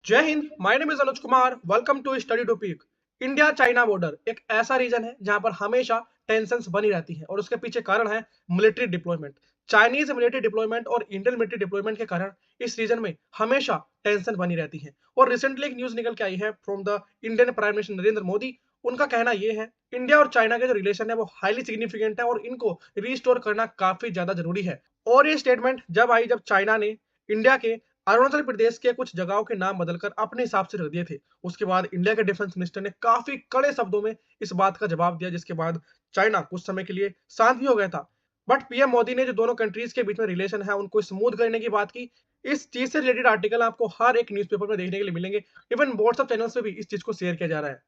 जय Hind. My name is Anuj Kumar. Welcome to study topic. India China border एक ऐसा reason है जहां पर हमेशा टेंशंस बनी रहती हैं और उसके पीछे कारण है military deployment. Chinese military deployment और इंडियन मिलिट्री डिप्लॉयमेंट के कारण इस रीजन में हमेशा टेंशन बनी रहती है। और रिसेंटली एक न्यूज निकल के आई है from the Indian prime minister Narendra Modi. उनका कहना यह है इंडिया और चाइना के जो रिलेशन है वो हाईली सिग्निफिकेंट है और इनको रिस्टोर करना काफी ज्यादा जरूरी है। और ये स्टेटमेंट जब आई जब चाइना ने इंडिया के अरुणाचल प्रदेश के कुछ जगहों के नाम बदलकर अपने हिसाब से रख दिए थे। उसके बाद इंडिया के डिफेंस मिनिस्टर ने काफी कड़े शब्दों में इस बात का जवाब दिया, जिसके बाद चाइना कुछ समय के लिए शांत भी हो गया था। बट पीएम मोदी ने जो दोनों कंट्रीज के बीच में रिलेशन है उनको स्मूथ करने की बात की। इस चीज से रिलेटेड आर्टिकल आपको हर एक न्यूज़पेपर में देखने के लिए मिलेंगे। इवन व्हाट्सएप चैनल से भी इस चीज को शेयर किया जा रहा है।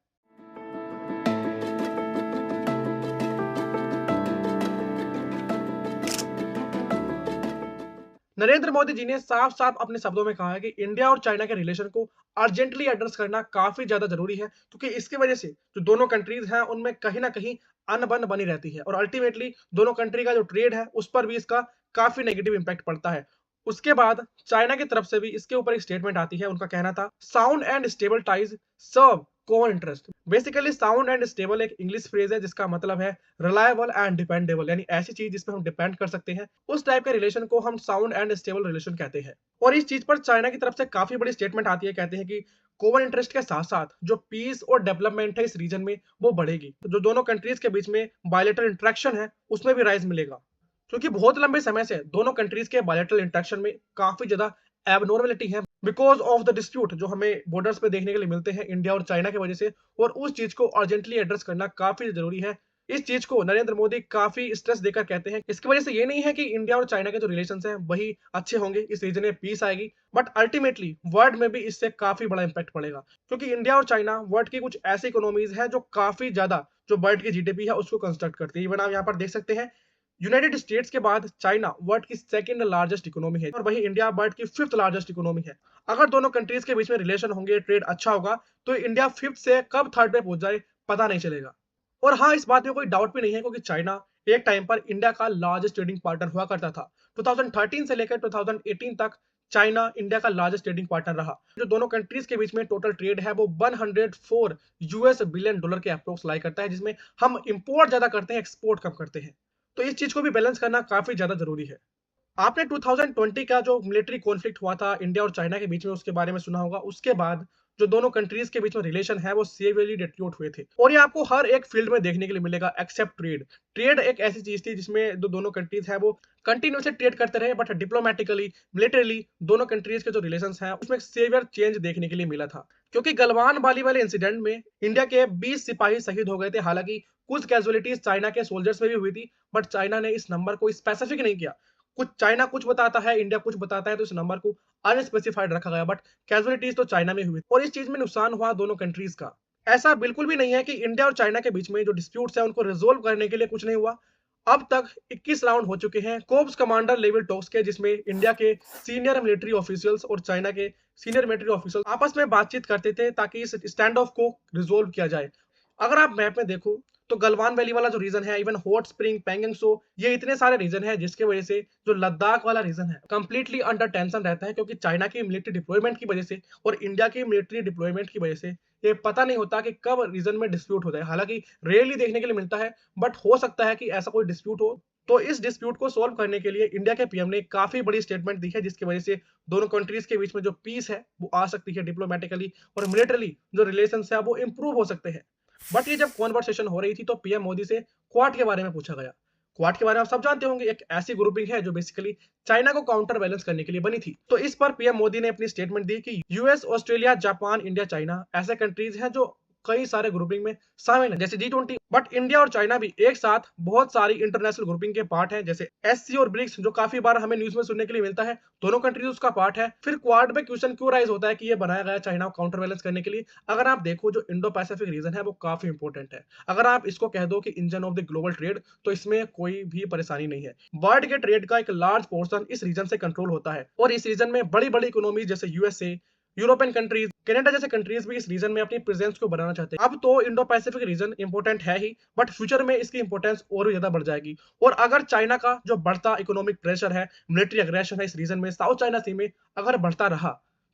नरेंद्र मोदी जी ने साफ साफ अपने शब्दों में कहा है कि इंडिया और चाइना के रिलेशन को अर्जेंटली एड्रेस करना काफी ज्यादा जरूरी है, क्योंकि इसकी वजह से जो दोनों कंट्रीज हैं उनमें कहीं ना कहीं अनबन बनी रहती है और अल्टीमेटली दोनों कंट्री का जो ट्रेड है उस पर भी इसका काफी नेगेटिव इंपैक्ट पड़ता है। उसके बाद चाइना की तरफ से भी इसके ऊपर एक स्टेटमेंट आती है। उनका कहना था sound and stable ties serve common interest. Basically sound and stable एक इंग्लिश फ्रेज है जिसका मतलब है रिलायबल एंड डिपेंडेबल, यानी ऐसी चीज जिसपे हम डिपेंड कर सकते हैं। उस टाइप के रिलेशन को हम साउंड एंड स्टेबल रिलेशन कहते हैं। और इस चीज पर चाइना की तरफ से काफी बड़ी स्टेटमेंट आती है। कहते हैं कि कॉमन इंटरेस्ट के साथ साथ जो पीस और डेवलपमेंट है इस रीजन में वो बढ़ेगी। तो जो दोनों कंट्रीज के बीच में बायलैटरल इंटरेक्शन है उसमें भी राइज मिलेगा, क्योंकि बहुत लंबे समय से दोनों कंट्रीज के बायलैटरल इंटरेक्शन में काफी ज्यादा एबनॉर्मलिटी है बिकॉज ऑफ द डिस्प्यूट जो हमें बॉर्डर्स पे देखने के लिए मिलते हैं इंडिया और चाइना की वजह से। और उस चीज को अर्जेंटली एड्रेस करना काफी जरूरी है। इस चीज को नरेंद्र मोदी काफी स्ट्रेस देकर कहते हैं। इसकी वजह से ये नहीं है कि इंडिया और चाइना के जो रिलेशंस हैं वही अच्छे होंगे, इस रीजन में पीस आएगी, बट अल्टीमेटली वर्ल्ड में भी इससे काफी बड़ा इंपैक्ट पड़ेगा। क्योंकि इंडिया और चाइना वर्ल्ड की कुछ ऐसी इकोनॉमीज है जो काफी ज्यादा जो वर्ल्ड की जीडीपी है उसको कंस्ट्रक्ट करती है। इवन आप यहाँ पर देख सकते हैं यूनाइटेड स्टेट्स के बाद चाइना वर्ल्ड की सेकंड लार्जेस्ट इकोनॉमी है और वही इंडिया वर्ल्ड की फिफ्थ लार्जेस्ट इकोनॉमी है। अगर दोनों कंट्रीज के बीच में रिलेशन होंगे, ट्रेड अच्छा होगा, तो इंडिया फिफ्थ से कब थर्ड पे पहुंच जाए पता नहीं चलेगा। और हाँ, इस बात में कोई डाउट भी नहीं है, क्योंकि चाइना एक टाइम पर इंडिया का लार्जेस्ट ट्रेडिंग पार्टनर हुआ करता था। 2013 से लेकर 2018 तक चाइना इंडिया का लार्जेस्ट ट्रेडिंग पार्टनर रहा। जो दोनों कंट्रीज के बीच में टोटल ट्रेड है वो 104 यूएस बिलियन डॉलर के अप्रोक्स लाई करता है, जिसमें हम इंपोर्ट ज्यादा करते हैं, एक्सपोर्ट कम करते हैं। तो इस चीज को भी बैलेंस करना काफी ज्यादा जरूरी है। आपने 2020 का जो मिलिट्री कॉन्फ्लिक्ट हुआ था इंडिया और चाइना के बीच में उसके बारे में सुना होगा। उसके बाद जो दोनों कंट्रीज के बीच में रिलेशन है वो सीवियरली डिट्यूट हुए थे और ये आपको हर एक फील्ड में देखने के लिए मिलेगा एक्सेप्ट ट्रेड। ट्रेड एक ऐसी चीज थी जिसमें जो दोनों कंट्रीज है वो कंटिन्यूसली ट्रेड करते रहे, बट डिप्लोमेटिकली मिलिटरीली दोनों कंट्रीज के जो रिलेशंस हैं उसमें सेवियर चेंज देखने के लिए मिला था। क्योंकि गलवान वाली वाले इंसिडेंट में इंडिया के 20 सिपाही शहीद हो गए थे। हालांकि कुछ कैजुअलिटीज चाइना के सोल्जर्स में भी हुई थी, बट चाइना ने इस नंबर को स्पेसिफिक नहीं किया। कुछ चाइना कुछ बताता है, इंडिया कुछ बताता है, तो इस नंबर को अनस्पेसिफाइड रखा गया। बट कैजुअलिटीज तो चाइना में हुई और इस चीज में नुकसान हुआ दोनों कंट्रीज का। ऐसा बिल्कुल भी नहीं है कि इंडिया और चाइना के बीच में जो डिस्प्यूट्स है उनको रिजोल्व करने के लिए कुछ नहीं हुआ। अब तक 21 राउंड हो चुके हैं कोर्प्स कमांडर लेवल टॉक्स के, जिसमें इंडिया के सीनियर मिलिट्री ऑफिशियल्स और चाइना के सीनियर मिलिट्री ऑफिशियल आपस में बातचीत करते थे ताकि इस स्टैंड ऑफ को रिजोल्व किया जाए। अगर आप मैप में देखो तो गलवान वैली वाला जो रीजन है, इवन हॉट स्प्रिंग, पेंगंग सो, ये इतने सारे रीजन है जिसके वजह से जो लद्दाख वाला रीजन है कंप्लीटली अंडर टेंशन रहता है, क्योंकि चाइना की मिलिट्री डिप्लॉयमेंट की वजह से और इंडिया की मिलिट्री डिप्लॉयमेंट की वजह से ये पता नहीं होता कि कब रीजन में डिस्प्यूट हो जाए। हालांकि रेयरली देखने के लिए मिलता है, बट हो सकता है कि ऐसा कोई डिस्प्यूट हो। तो इस डिस्प्यूट को सोल्व करने के लिए इंडिया के पीएम ने काफी बड़ी स्टेटमेंट दी है, जिसकी वजह से दोनों कंट्रीज के बीच में जो पीस है वो आ सकती है डिप्लोमेटिकली, और मिलिटरली जो रिलेशन है वो इंप्रूव हो सकते हैं। बट ये जब कॉन्वर्सेशन हो रही थी तो पीएम मोदी से क्वाड के बारे में पूछा गया। क्वाड के बारे में आप सब जानते होंगे, एक ऐसी ग्रुपिंग है जो बेसिकली चाइना को काउंटर बैलेंस करने के लिए बनी थी। तो इस पर पीएम मोदी ने अपनी स्टेटमेंट दी कि US, Australia, Japan, India, China ऐसे कंट्रीज हैं जो कई सारे ग्रुपिंग में शामिल है जैसे G20। बट इंडिया और चाइना भी एक साथ बहुत सारी इंटरनेशनल ग्रुपिंग के पार्ट हैं, जैसे SC और ब्रिक्स, जो काफी बार हमें न्यूज में सुनने के लिए मिलता है। दोनों कंट्रीज उसका पार्ट है। फिर क्वाड में क्वेश्चन क्यों राइज होता है कि ये बनाया गया चाइना को काउंटर बैलेंस करने के लिए। अगर आप देखो जो इंडो पैसिफिक रीजन है वो काफी इंपॉर्टेंट है। अगर आप इसको कह दो कि engine of the global trade, तो इसमें कोई भी परेशानी नहीं है। वर्ल्ड के ट्रेड का एक लार्ज पोर्शन इस रीजन से कंट्रोल होता है और इस रीजन में बड़ी बड़ी इकोनॉमी जैसे यूएसए, यूरोपियन कंट्रीज, कनाडा जैसे कंट्रीज भी इस रीजन में अपनी प्रेजेंस को बढ़ाना चाहते हैं। अब तो इंडो पैसिफिक रीजन इंपॉर्टेंट है ही, बट फ्यूचर में इसकी इंपॉर्टेंस और भी ज्यादा बढ़ जाएगी। और अगर चाइना का जो बढ़ता इकोनॉमिक प्रेशर है, मिलिट्री अग्रेशन है इस रीजन में, साउथ चाइना सी में अगर बढ़ता रहा,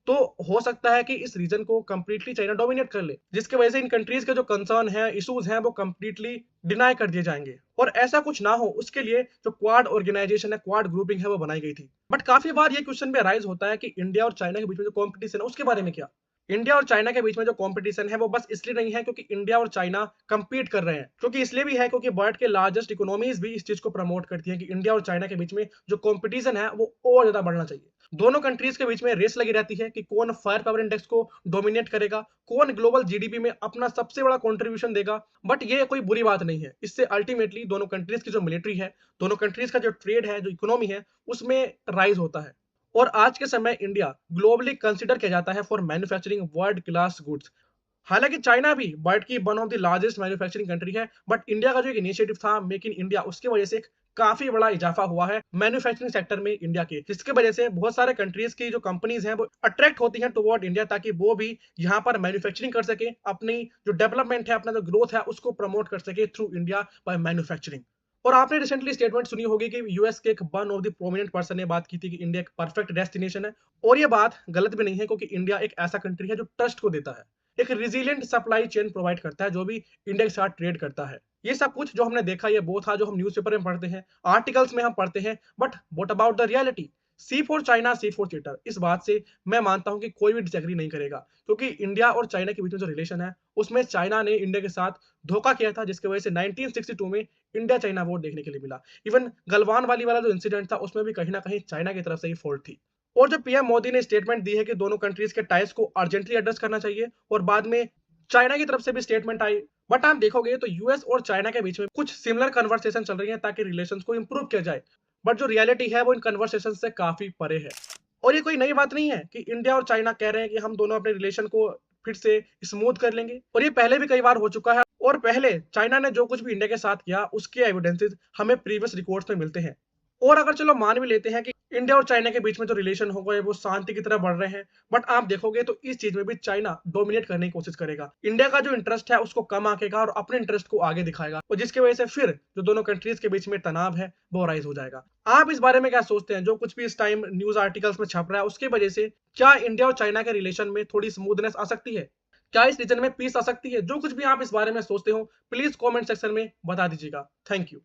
तो हो सकता है कि इस रीजन को कंप्लीटली चाइना डोमिनेट कर ले, जिसकी वजह से इन कंट्रीज के जो कंसर्न है, इश्यूज हैं, वो कंप्लीटली डिनाई कर दिए जाएंगे। और ऐसा कुछ ना हो उसके लिए जो क्वाड ऑर्गेनाइजेशन है, क्वाड ग्रुपिंग है, वो बनाई गई थी। बट काफी बार ये क्वेश्चन भी अराइज होता है कि इंडिया और चाइना के बीच में जो कॉम्पिटिशन है उसके बारे में क्या। इंडिया और चाइना के बीच में जो कंपटीशन है वो बस इसलिए नहीं है क्योंकि इंडिया और चाइना compete कर रहे हैं, क्योंकि इसलिए भी है क्योंकि वर्ल्ड के लार्जेस्ट इकोनॉमीज भी इस चीज को प्रमोट करती हैं कि इंडिया और चाइना के बीच में जो कंपटीशन है वो और ज्यादा बढ़ना चाहिए। दोनों कंट्रीज के बीच में रेस लगी रहती है कि कौन फायर पावर इंडेक्स को डोमिनेट करेगा, कौन ग्लोबल जीडीपी में अपना सबसे बड़ा कंट्रीब्यूशन देगा। बट ये कोई बुरी बात नहीं है, इससे अल्टीमेटली दोनों कंट्रीज की जो मिलिट्री है, दोनों कंट्रीज का जो ट्रेड है, जो इकोनॉमी है, उसमें राइज होता है। और आज के समय इंडिया ग्लोबली कंसीडर किया जाता है for manufacturing world class goods. हालांकि चाइना भी वर्ल्ड की one of the largest manufacturing country है, बट इंडिया का जो एक इनिशिएटिव था मेक इन इंडिया, उसकी वजह से एक काफी बड़ा इजाफा हुआ है मैन्युफैक्चरिंग सेक्टर में इंडिया के, जिसकी वजह से बहुत सारे कंट्रीज की जो कंपनीज हैं वो अट्रैक्ट होती हैं टुवर्ड इंडिया, ताकि वो भी यहाँ पर मैन्युफैक्चरिंग कर सके, अपनी जो डेवलपमेंट है, अपना जो ग्रोथ है, उसको प्रमोट कर सके थ्रू इंडिया बाय मैन्युफैक्चरिंग। और आपने रिसेंटली स्टेटमेंट सुनी होगी कि यूएस के एक one of the prominent person ने बात की थी कि इंडिया एक परफेक्ट डेस्टिनेशन है। और ये बात गलत भी नहीं है, क्योंकि इंडिया एक ऐसा कंट्री है जो ट्रस्ट को देता है, एक रिजिलियंट सप्लाई चेन प्रोवाइड करता है जो भी इंडिया के साथ ट्रेड करता है। ये सब कुछ जो हमने देखा, ये वो था जो हम न्यूज़पेपर में पढ़ते हैं, आर्टिकल्स में हम पढ़ते हैं, but what about the reality? See for China, see for cheater, इस बात से मैं मानता हूं कि कोई भी डिसएग्री नहीं करेगा, क्योंकि इंडिया और चाइना के बीच में जो रिलेशन है उसमें चाइना ने इंडिया के साथ धोखा किया था, जिसकी वजह से 1962 में इंडिया चाइना वॉर देखने के लिए मिला। इवन गलवान वाली वाला जो इंसिडेंट था उसमें भी कहीं ना कहीं चाइना की तरफ से ही फॉल्ट थी। और जो पीएम मोदी ने स्टेटमेंट दी है कि दोनों कंट्रीज के टाइज को अर्जेंटली एड्रेस करना चाहिए, और बाद में चाइना की तरफ से भी स्टेटमेंट आई, बट आप देखोगे तो यूएस और चाइना के बीच में कुछ सिमिलर कन्वर्सेशन चल रही है ताकि रिलेशंस को इंप्रूव किया जाए। बट जो रियलिटी है वो इन कन्वर्सेशन से काफी परे है। और ये कोई नई बात नहीं है कि इंडिया और चाइना कह रहे हैं कि हम दोनों अपने रिलेशन को फिर से स्मूथ कर लेंगे, और ये पहले भी कई बार हो चुका है। और पहले चाइना ने जो कुछ भी इंडिया के साथ किया उसके एविडेंसेस हमें प्रीवियस रिकॉर्ड्स में मिलते हैं। और अगर चलो मान भी लेते हैं कि इंडिया और चाइना के बीच में जो रिलेशन हो गए वो शांति की तरफ बढ़ रहे हैं, बट आप देखोगे तो इस चीज में भी चाइना डोमिनेट करने की कोशिश करेगा। इंडिया का जो इंटरेस्ट है उसको कम आंकेगा और अपने इंटरेस्ट को आगे दिखाएगा, और जिसकी वजह से फिर जो दोनों कंट्रीज के बीच में तनाव है वो राइज हो जाएगा। आप इस बारे में क्या सोचते हैं? जो कुछ भी इस टाइम न्यूज आर्टिकल्स में छप रहा है उसकी वजह से क्या इंडिया और चाइना के रिलेशन में थोड़ी स्मूथनेस आ सकती है? क्या इस रीजन में पीस आ सकती है? जो कुछ भी आप इस बारे में सोचते हो प्लीज कॉमेंट सेक्शन में बता दीजिएगा। Thank you.